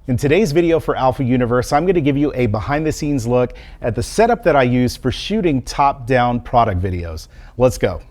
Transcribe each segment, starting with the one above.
In today's video for Alpha Universe, I'm going to give you a behind the scenes look at the setup that I use for shooting top-down product videos. Let's go.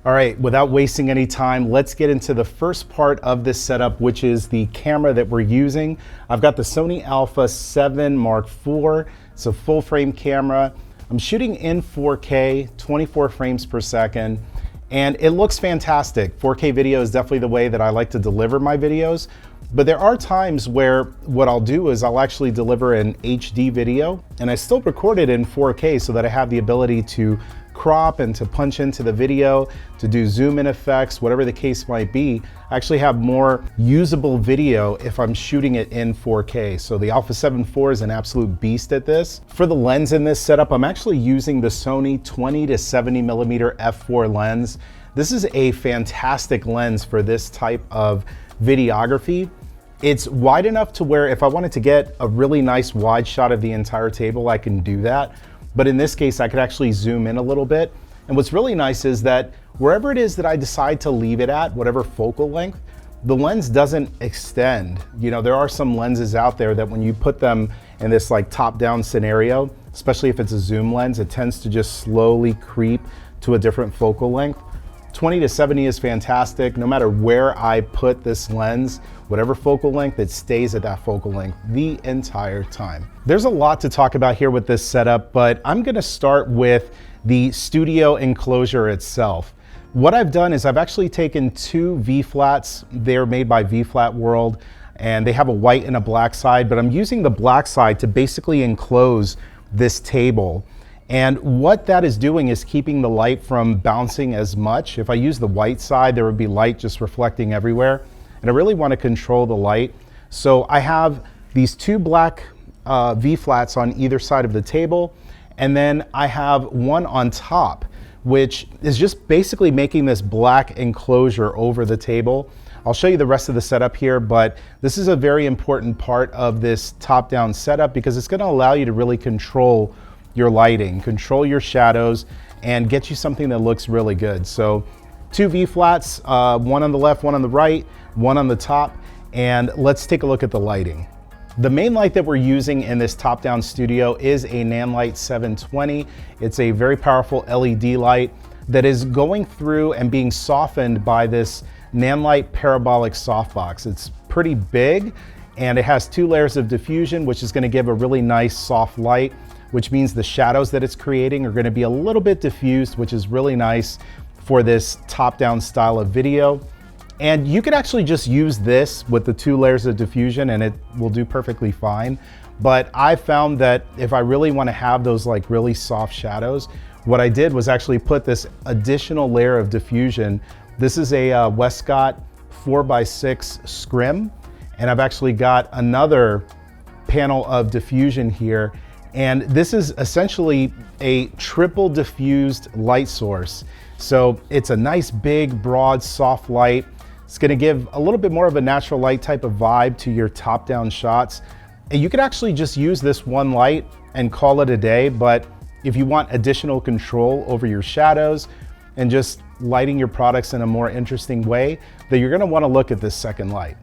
All right, without wasting any time, let's get into the first part of this setup, which is the camera that we're using. I've got the Sony Alpha 7 Mark IV. It's a full frame camera. I'm shooting in 4K, 24 frames per second, and it looks fantastic. 4K video is definitely the way that I like to deliver my videos. But there are times where what I'll do is I'll actually deliver an HD video and I still record it in 4K so that I have the ability to crop and to punch into the video, to do zoom in effects, whatever the case might be. I actually have more usable video if I'm shooting it in 4K. So the Alpha 7 IV is an absolute beast at this. For the lens in this setup, I'm actually using the Sony 20 to 70 millimeter f4 lens. This is a fantastic lens for this type of videography. It's wide enough to where if I wanted to get a really nice wide shot of the entire table, I can do that. But in this case, I could actually zoom in a little bit. And what's really nice is that wherever it is that I decide to leave it at, whatever focal length, the lens doesn't extend. You know, there are some lenses out there that when you put them in this like top-down scenario, especially if it's a zoom lens, it tends to just slowly creep to a different focal length. 20 to 70 is fantastic. No matter where I put this lens, whatever focal length, it stays at that focal length the entire time. There's a lot to talk about here with this setup, but I'm gonna start with the studio enclosure itself. What I've done is I've actually taken two V-flats. They're made by V-Flat World, and they have a white and a black side, but I'm using the black side to basically enclose this table. And what that is doing is keeping the light from bouncing as much. If I use the white side, there would be light just reflecting everywhere. And I really want to control the light. So I have these two black V-flats on either side of the table. And then I have one on top, which is just basically making this black enclosure over the table. I'll show you the rest of the setup here, but this is a very important part of this top-down setup because it's going to allow you to really control your lighting, control your shadows, and get you something that looks really good. So two V-flats, one on the left, one on the right, one on the top, and let's take a look at the lighting. The main light that we're using in this top-down studio is a Nanlite 720. It's a very powerful LED light that is going through and being softened by this Nanlite parabolic softbox. It's pretty big, and it has two layers of diffusion, which is going to give a really nice soft light, which means the shadows that it's creating are going to be a little bit diffused, which is really nice for this top-down style of video. And you could actually just use this with the two layers of diffusion and it will do perfectly fine. But I found that if I really want to have those like really soft shadows, what I did was actually put this additional layer of diffusion. This is a Westcott 4x6 scrim, and I've actually got another panel of diffusion here. And this is essentially a triple diffused light source. So it's a nice, big, broad, soft light. It's gonna give a little bit more of a natural light type of vibe to your top-down shots. And you could actually just use this one light and call it a day, but if you want additional control over your shadows and just lighting your products in a more interesting way, then you're gonna wanna look at this second light.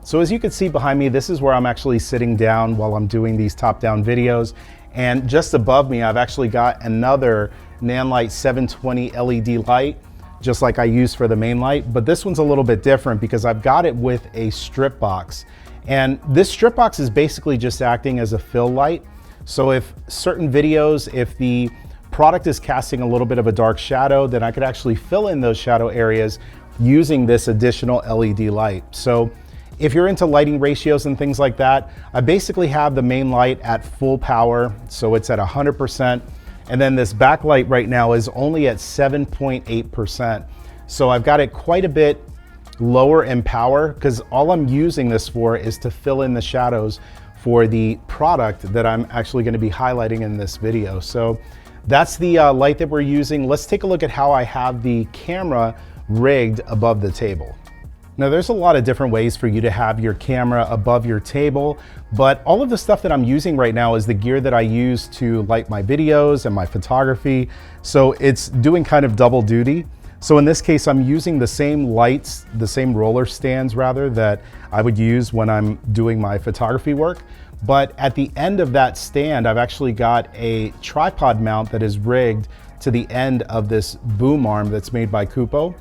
So as you can see behind me, this is where I'm actually sitting down while I'm doing these top-down videos. And just above me, I've actually got another Nanlite 720 LED light, just like I used for the main light. But this one's a little bit different because I've got it with a strip box. And this strip box is basically just acting as a fill light. So if certain videos, if the product is casting a little bit of a dark shadow, then I could actually fill in those shadow areas using this additional LED light. So if you're into lighting ratios and things like that, I basically have the main light at full power, so it's at 100%. And then this backlight right now is only at 7.8%. So I've got it quite a bit lower in power because all I'm using this for is to fill in the shadows for the product that I'm actually going to be highlighting in this video. So that's the light that we're using. Let's take a look at how I have the camera rigged above the table. Now there's a lot of different ways for you to have your camera above your table, but all of the stuff that I'm using right now is the gear that I use to light my videos and my photography. So it's doing kind of double duty. So in this case, I'm using the same lights, the same roller stands rather, that I would use when I'm doing my photography work. But at the end of that stand, I've actually got a tripod mount that is rigged to the end of this boom arm that's made by Kupo.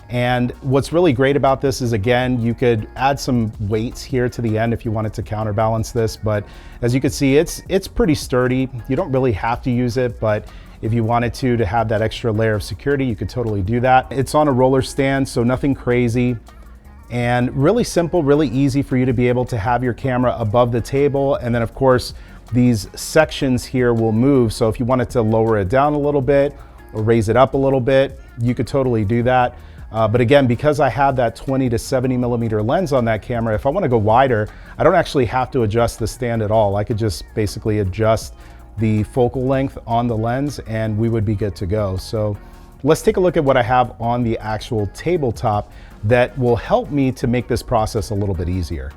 And what's really great about this is, again, you could add some weights here to the end if you wanted to counterbalance this. But as you can see, it's pretty sturdy. You don't really have to use it, but if you wanted to have that extra layer of security, you could totally do that. It's on a roller stand, so nothing crazy. And really simple, really easy for you to be able to have your camera above the table. And then of course, these sections here will move. So if you wanted to lower it down a little bit or raise it up a little bit, you could totally do that. But again, because I have that 20 to 70 millimeter lens on that camera, if I want to go wider, I don't actually have to adjust the stand at all. I could just basically adjust the focal length on the lens and we would be good to go. So let's take a look at what I have on the actual tabletop that will help me to make this process a little bit easier.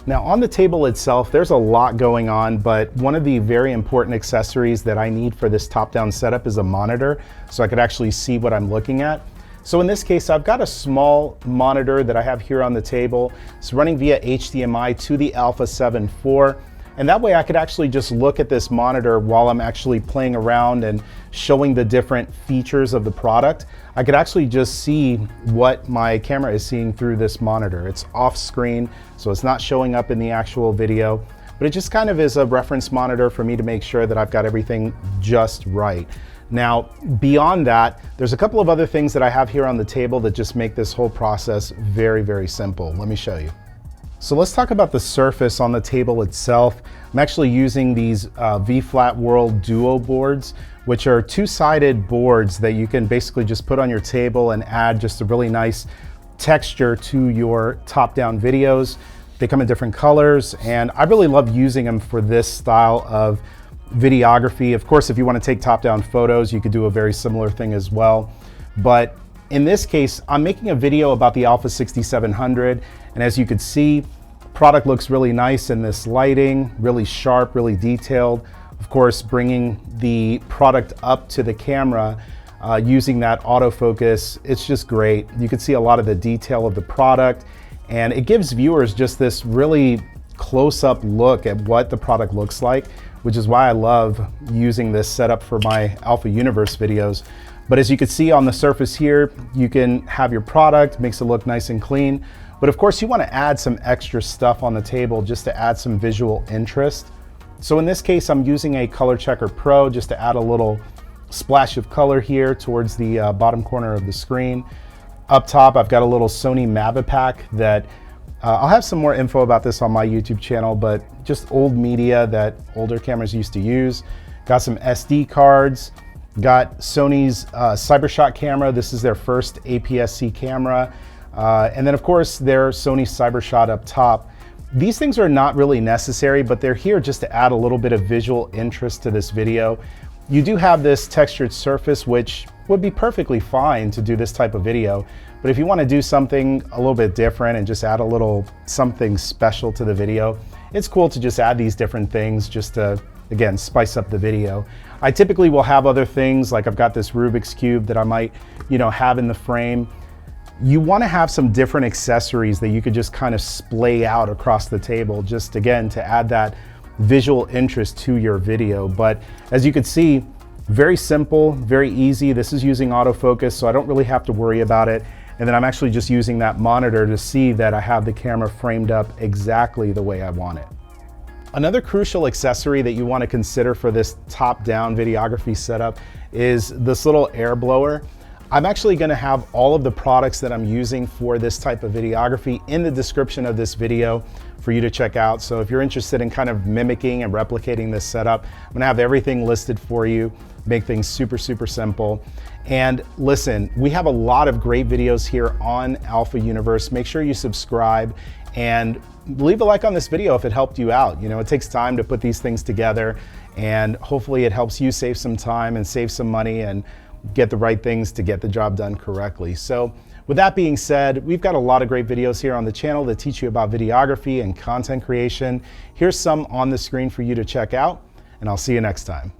Now on the table itself, there's a lot going on, but one of the very important accessories that I need for this top-down setup is a monitor, so I could actually see what I'm looking at. So in this case, I've got a small monitor that I have here on the table. It's running via HDMI to the Alpha 7 IV. And that way I could actually just look at this monitor while I'm actually playing around and showing the different features of the product. I could actually just see what my camera is seeing through this monitor. It's off screen, so it's not showing up in the actual video, but it just kind of is a reference monitor for me to make sure that I've got everything just right. Now, beyond that, there's a couple of other things that I have here on the table that just make this whole process very, very simple. Let me show you. So let's talk about the surface on the table itself. I'm actually using these V-Flat World Duo boards, which are two-sided boards that you can basically just put on your table and add just a really nice texture to your top-down videos. They come in different colors, and I really love using them for this style of videography. Of course, if you want to take top-down photos, you could do a very similar thing as well. But in this case, I'm making a video about the Alpha 6700, and as you could see, product looks really nice in this lighting, really sharp, really detailed. Of course, bringing the product up to the camera using that autofocus, it's just great. You can see a lot of the detail of the product, and it gives viewers just this really close-up look at what the product looks like, which is why I love using this setup for my Alpha Universe videos. But as you can see on the surface here, you can have your product, makes it look nice and clean. But of course you want to add some extra stuff on the table just to add some visual interest. So in this case, I'm using a Color Checker Pro just to add a little splash of color here towards the bottom corner of the screen. Up top, I've got a little Sony Mavipack that I'll have some more info about this on my YouTube channel, but just old media that older cameras used to use. Got some SD cards, got Sony's CyberShot camera. This is their first APS-C camera. And then of course their Sony CyberShot up top. These things are not really necessary, but they're here just to add a little bit of visual interest to this video. You do have this textured surface, which would be perfectly fine to do this type of video. But if you want to do something a little bit different and just add a little something special to the video, it's cool to just add these different things just to, again, spice up the video. I typically will have other things, like I've got this Rubik's Cube that I might, have in the frame. You want to have some different accessories that you could just kind of splay out across the table, just again, to add that visual interest to your video. But as you can see, very simple, very easy. This is using autofocus, so I don't really have to worry about it. And then I'm actually just using that monitor to see that I have the camera framed up exactly the way I want it. Another crucial accessory that you want to consider for this top-down videography setup is this little air blower. I'm actually going to have all of the products that I'm using for this type of videography in the description of this video for you to check out. So if you're interested in kind of mimicking and replicating this setup, I'm going to have everything listed for you, make things super, super simple. And listen, we have a lot of great videos here on Alpha Universe. Make sure you subscribe and leave a like on this video if it helped you out. It takes time to put these things together, and hopefully it helps you save some time and save some money and get the right things to get the job done correctly. So with that being said, we've got a lot of great videos here on the channel that teach you about videography and content creation. Here's some on the screen for you to check out, and I'll see you next time.